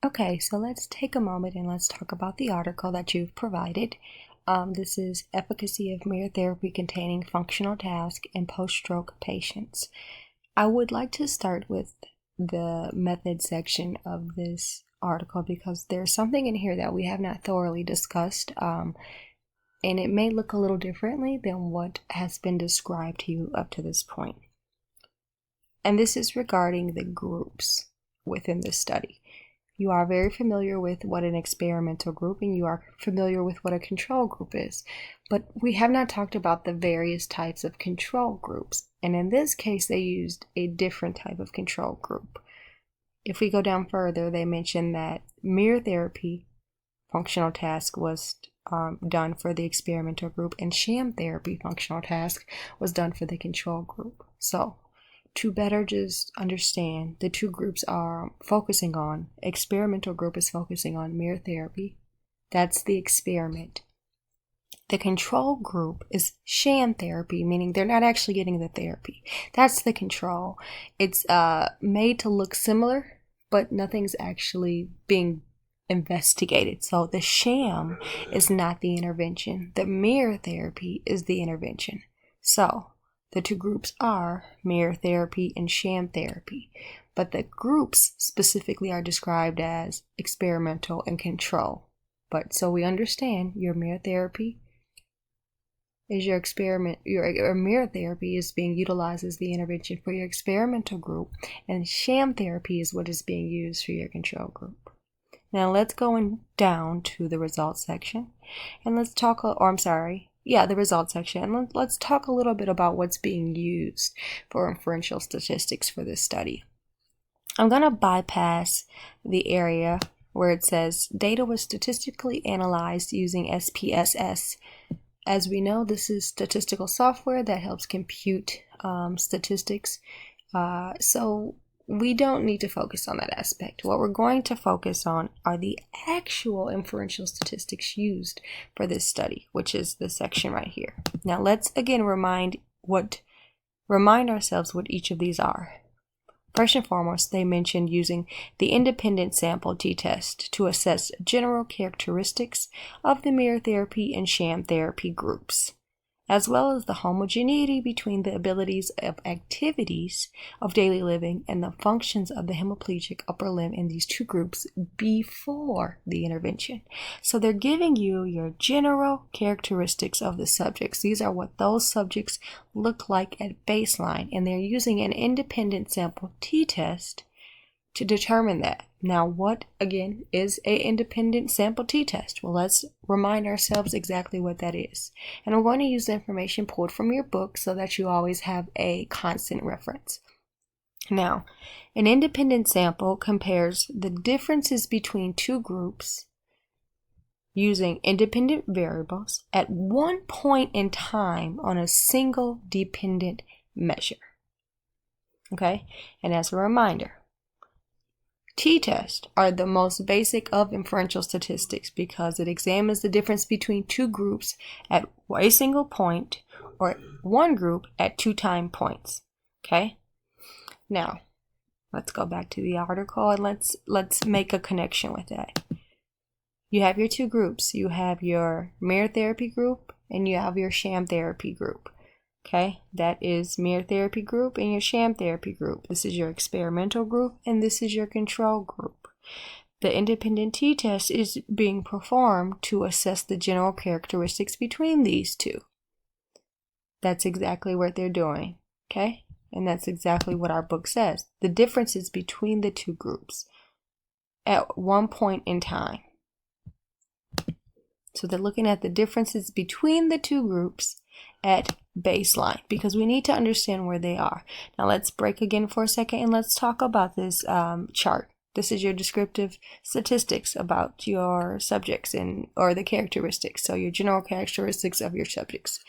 Okay, so let's take a moment and let's talk about the article that you've provided. This is Efficacy of Mirror Therapy Containing Functional Task in Post-Stroke Patients. I would like to start with the method section of this article because there's something in here that we have not thoroughly discussed, and it may look a little differently than what has been described to you up to this point. And this is regarding the groups within the study. You are very familiar with what an experimental group and you are familiar with what a control group is, but we have not talked about the various types of control groups. And in this case, they used a different type of control group. If we go down further, they mentioned that mirror therapy functional task was done for the experimental group and sham therapy functional task was done for the control group. So to better just understand, the two groups are focusing on, experimental group is focusing on mirror therapy. That's the experiment. The control group is sham therapy, meaning they're not actually getting the therapy. That's the control. It's made to look similar, but nothing's actually being investigated. So the sham is not the intervention. The mirror therapy is the intervention. So the two groups are mirror therapy and sham therapy, but the groups specifically are described as experimental and control. But so we understand your mirror therapy is your experiment, your mirror therapy is being utilized as the intervention for your experimental group, and sham therapy is what is being used for your control group. Now let's go down to the results section and let's talk, the results section. And let's talk a little bit about what's being used for inferential statistics for this study. I'm going to bypass the area where it says data was statistically analyzed using SPSS. As we know, this is statistical software that helps compute statistics. So we don't need to focus on that aspect. What we're going to focus on are the actual inferential statistics used for this study, which is the section right here. Now let's again remind ourselves what each of these are. First and foremost, they mentioned using the independent sample t-test to assess general characteristics of the mirror therapy and sham therapy groups, as well as the homogeneity between the abilities of activities of daily living and the functions of the hemiplegic upper limb in these two groups before the intervention. So they're giving you your general characteristics of the subjects. These are what those subjects look like at baseline, and they're using an independent sample t-test to determine that. Now, what again is an independent sample t-test? Well, let's remind ourselves exactly what that is. And I'm going to use the information pulled from your book so that you always have a constant reference. Now, an independent sample compares the differences between two groups using independent variables at one point in time on a single dependent measure. Okay, and as a reminder, t-tests are the most basic of inferential statistics because it examines the difference between two groups at a single point or one group at two time points. Okay? Now, let's go back to the article and let's make a connection with that. You have your two groups. You have your mirror therapy group and you have your sham therapy group. Okay, that is mirror therapy group and your sham therapy group. This is your experimental group and this is your control group. The independent t-test is being performed to assess the general characteristics between these two. That's exactly what they're doing, okay? And that's exactly what our book says. The differences between the two groups at one point in time. So they're looking at the differences between the two groups at baseline because we need to understand where they are. Now let's break again for a second and let's talk about this chart. This is your descriptive statistics about your subjects or the characteristics. So your general characteristics of your subjects.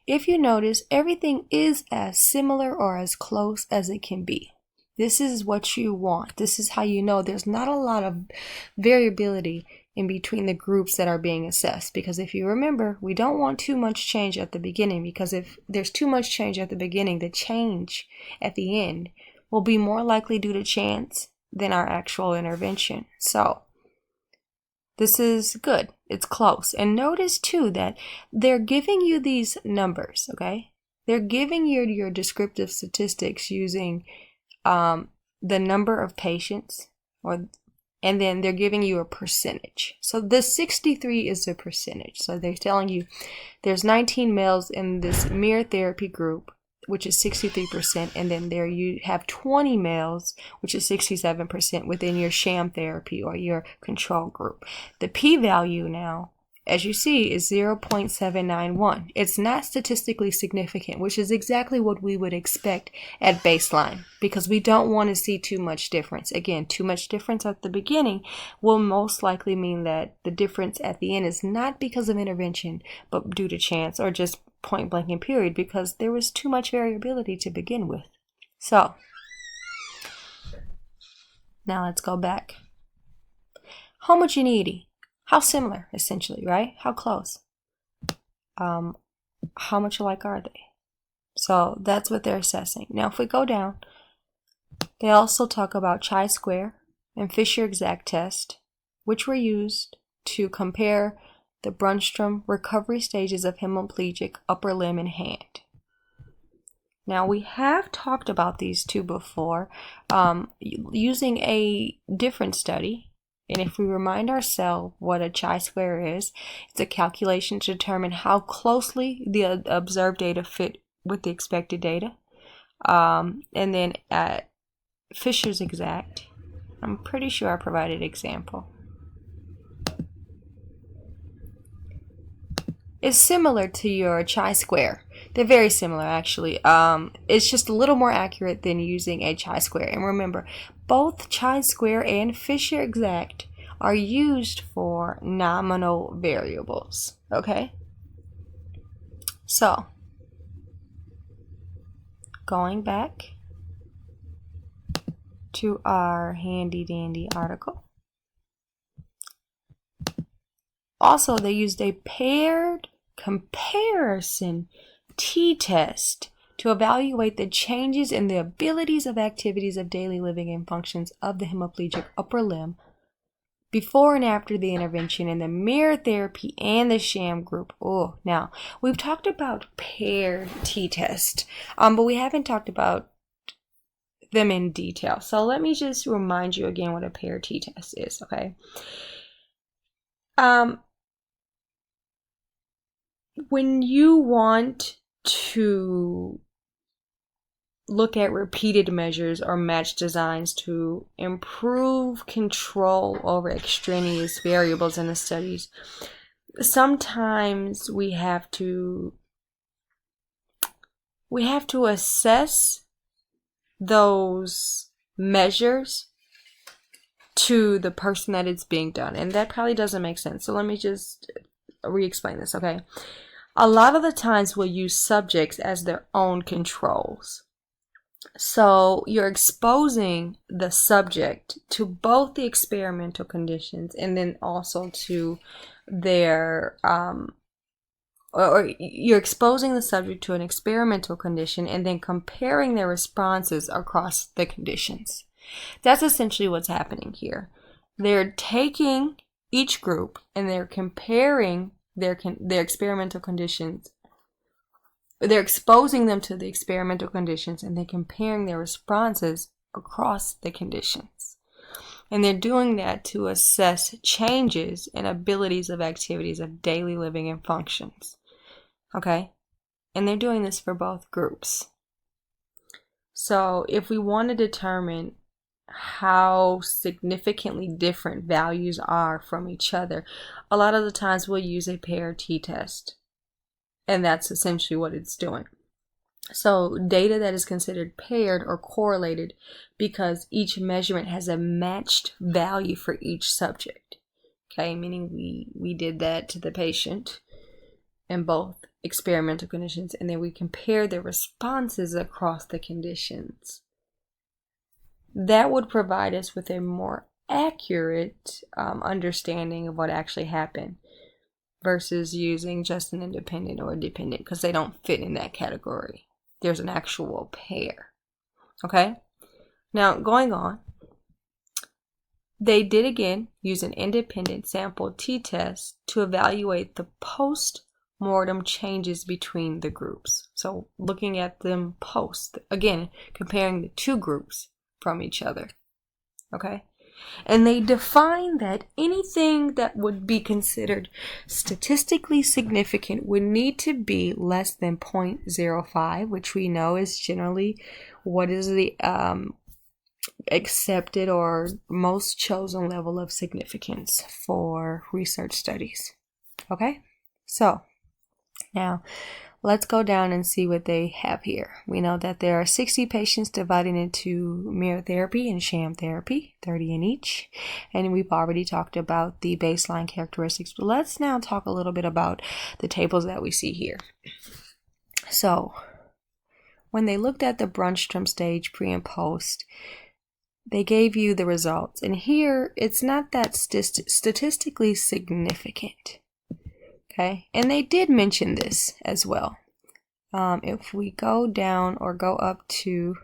If you notice, everything is as similar or as close as it can be. This is what you want. This is how you know there's not a lot of variability in between the groups that are being assessed, because if you remember, we don't want too much change at the beginning, because if there's too much change at the beginning, the change at the end will be more likely due to chance than our actual intervention. So this is good. It's close. And notice too that they're giving you these numbers, okay? They're giving you your descriptive statistics using the number of patients, and then they're giving you a percentage. So the 63 is a percentage. So they're telling you there's 19 males in this mirror therapy group, which is 63%, and then there you have 20 males, which is 67% within your sham therapy or your control group. The p-value now, as you see, is 0.791. It's not statistically significant, which is exactly what we would expect at baseline, because we don't want to see too much difference. Again, too much difference at the beginning will most likely mean that the difference at the end is not because of intervention, but due to chance or just point blank and period, because there was too much variability to begin with. So now let's go back. Homogeneity. How similar, essentially, right? How close? How much alike are they? So that's what they're assessing. Now, if we go down, they also talk about chi-square and Fisher-Exact test, which were used to compare the Brunstrom recovery stages of hemiplegic upper limb and hand. Now, we have talked about these two before using a different study. And if we remind ourselves what a chi-square is, it's a calculation to determine how closely the observed data fit with the expected data. And then at Fisher's Exact, I'm pretty sure I provided an example. It's similar to your chi-square. They're very similar, actually. It's just a little more accurate than using a chi-square. And remember, both chi-square and Fisher-Exact are used for nominal variables, okay? So, going back to our handy-dandy article. Also, they used a paired comparison t-test to evaluate the changes in the abilities of activities of daily living and functions of the hemiplegic upper limb before and after the intervention in the mirror therapy and the sham group. Oh, now, we've talked about paired t-test, but we haven't talked about them in detail. So let me just remind you again what a paired t-test is, okay? When you want to look at repeated measures or match designs to improve control over extraneous variables in the studies, sometimes we have to assess those measures to the person that it's being done, and that probably doesn't make sense. So let me just re-explain this, okay? A lot of the times we'll use subjects as their own controls. So you're exposing the subject to both the experimental conditions and then also to their, or you're exposing the subject to an experimental condition and then comparing their responses across the conditions. That's essentially what's happening here. They're taking each group and they're comparing their experimental conditions. They're exposing them to the experimental conditions and they're comparing their responses across the conditions. And they're doing that to assess changes in abilities of activities of daily living and functions. Okay? And they're doing this for both groups. So if we want to determine how significantly different values are from each other, a lot of the times we'll use a paired t-test. And that's essentially what it's doing. So data that is considered paired or correlated because each measurement has a matched value for each subject. Okay, meaning we did that to the patient in both experimental conditions, and then we compare the responses across the conditions. That would provide us with a more accurate understanding of what actually happened versus using just an independent or a dependent, because they don't fit in that category. There's an actual pair. Okay? Now, going on, They did again use an independent sample t-test to evaluate the post-mortem changes between the groups. So looking at them post, again, comparing the two groups from each other. Okay? And they define that anything that would be considered statistically significant would need to be less than 0.05, which we know is generally what is the accepted or most chosen level of significance for research studies. Okay? So, now let's go down and see what they have here. We know that there are 60 patients divided into mirror therapy and sham therapy, 30 in each. And we've already talked about the baseline characteristics. But let's now talk a little bit about the tables that we see here. So, when they looked at the Brunstrom stage pre and post, they gave you the results. And here, it's not that statistically significant. Okay, and they did mention this as well. If we go down or go up to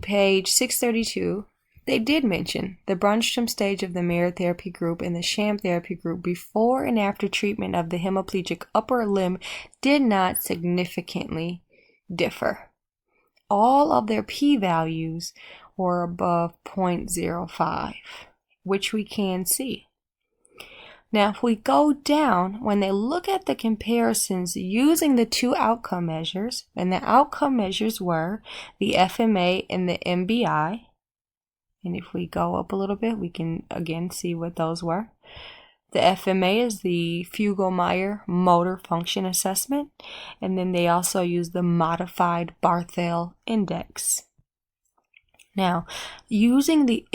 page 632, they did mention the Brunstrom stage of the mirror therapy group and the sham therapy group before and after treatment of the hemiplegic upper limb did not significantly differ. All of their p-values were above 0.05. which we can see. Now, if we go down, when they look at the comparisons using the two outcome measures, and the outcome measures were the FMA and the MBI, and if we go up a little bit, we can again see what those were. The FMA is the Fugl-Meyer Motor Function Assessment, and then they also use the Modified Barthel Index. Now, using the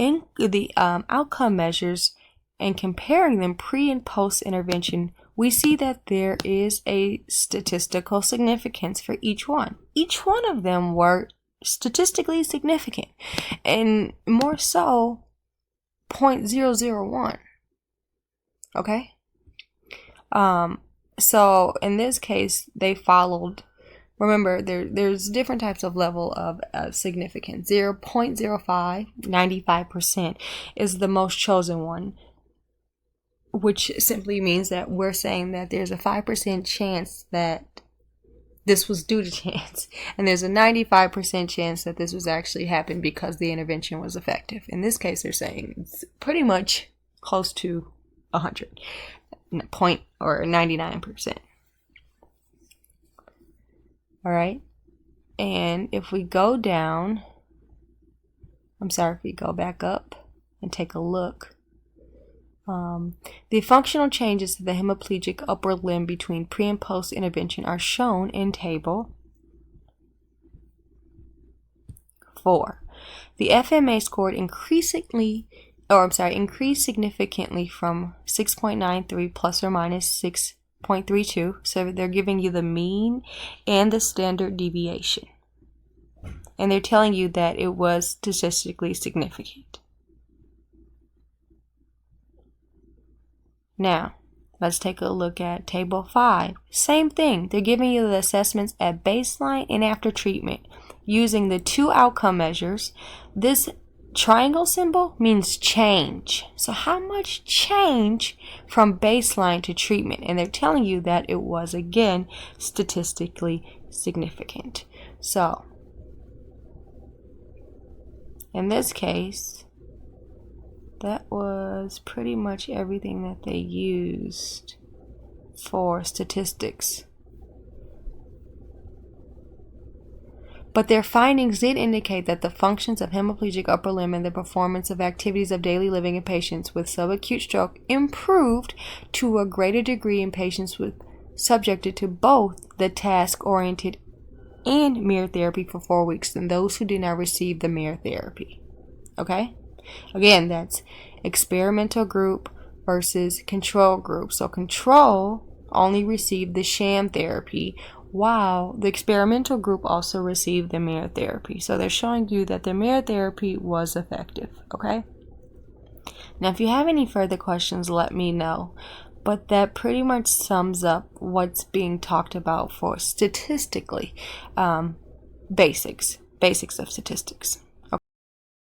outcome measures and comparing them pre and post intervention, we see that there is a statistical significance for each one. Each one of them were statistically significant, and more so 0.001. Okay? So in this case, they followed. Remember, there's different types of level of significance. 0.05, 95%, is the most chosen one, which simply means that we're saying that there's a 5% chance that this was due to chance, and there's a 95% chance that this was actually happened because the intervention was effective. In this case, they're saying it's pretty much close to 100, or 99%. All right, and if we go down, if we go back up and take a look, the functional changes to the hemiplegic upper limb between pre and post intervention are shown in table 4. The FMA scored increased significantly from 6.93 plus or minus 6.32. So they're giving you the mean and the standard deviation. And they're telling you that it was statistically significant. Now, let's take a look at table 5. Same thing. They're giving you the assessments at baseline and after treatment using the two outcome measures. This triangle symbol means change. So how much change from baseline to treatment? And they're telling you that it was, again, statistically significant. So, in this case, that was pretty much everything that they used for statistics. But their findings did indicate that the functions of hemiplegic upper limb and the performance of activities of daily living in patients with subacute stroke improved to a greater degree in patients subjected to both the task-oriented and mirror therapy for 4 weeks than those who did not receive the mirror therapy. Okay? Again, that's experimental group versus control group. So control only received the sham therapy, while the experimental group also received the mirror therapy. So they're showing you that the mirror therapy was effective. Okay? Now, if you have any further questions, let me know. But that pretty much sums up what's being talked about for statistically basics basics of statistics.